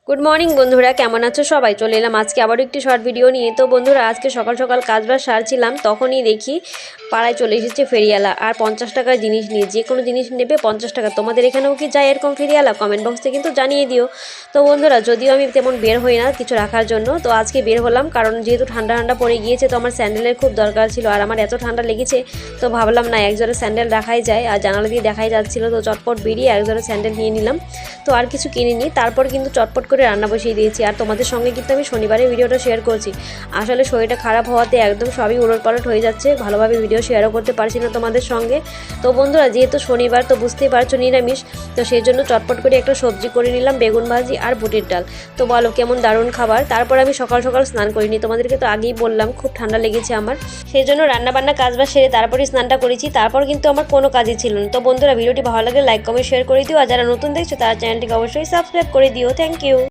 Good morning বন্ধুরা, কেমন আছো সবাই? চলে এলাম আজকে আবারও একটি শর্ট ভিডিও নিয়ে। তো বন্ধুরা, আজকে সকাল সকাল কাজবাজ সারছিলাম, তখনই দেখি পাড়ায় চলে এসেছে ফেরিওয়ালা আর 50 টাকার জিনিস নিয়ে। যে কোনো জিনিস নেবে 50 টাকা। তোমাদের এখানেও কি যায় এরকম ফেরিওয়ালা? কমেন্ট বক্সে কিন্তু জানিয়ে দিও। তো বন্ধুরা, যদিও আমি তেমন বের হই না কিছু রাখার জন্য, তো আজকে বের হলাম কারণ যেহেতু ঠান্ডা ঠান্ডা পড়ে গিয়েছে, তো আমার স্যান্ডেলের খুব দরকার ছিল। আর আমার এত ঠান্ডা লেগেছে, তো ভাবলাম না একজোড়া স্যান্ডেল রাখাই যায়। আর জানালা দিয়ে দেখাই যাচ্ছিল, তো চটপট বেরিয়ে একজোড়া স্যান্ডেল নিয়ে নিলাম। তো আর কিছু কিনিনি, তারপর কিন্তু চটপট করে রান্না বসিয়ে দিয়েছি। আর তোমাদের সঙ্গে কিন্তু আমি শনিবারে ভিডিওটা শেয়ার করছি। আসলে শরীরটা খারাপ হওয়াতে একদম সবই উলটপালট হয়ে যাচ্ছে, ভালোভাবে ভিডিও শেয়ারও করতে পারছি না তোমাদের সঙ্গে। তো বন্ধুরা, যেহেতু শনিবার, তো বুঝতেই পারছো নিরামিষ, তো সেই জন্য চটপট করে একটা সবজি করে নিলাম, বেগুন ভাজি আর বুটের ডাল। তো বলো কেমন দারুণ খাবার। তারপর আমি সকাল সকাল স্নান করিনি, তোমাদেরকে তো আগেই বললাম খুব ঠান্ডা লেগেছে আমার, সেই জন্য রান্নাবান্না কাজবাজ সেরে তারপরে স্নানটা করেছি। তারপর কিন্তু আমার কোনো কাজই ছিল না। তো বন্ধুরা, ভিডিওটি ভালো লাগলে লাইক কমেন্ট শেয়ার করে দিও, আর যারা নতুন দেখছো তারা চ্যানেলটিকে অবশ্যই সাবস্ক্রাইব করে দিও। Thank you.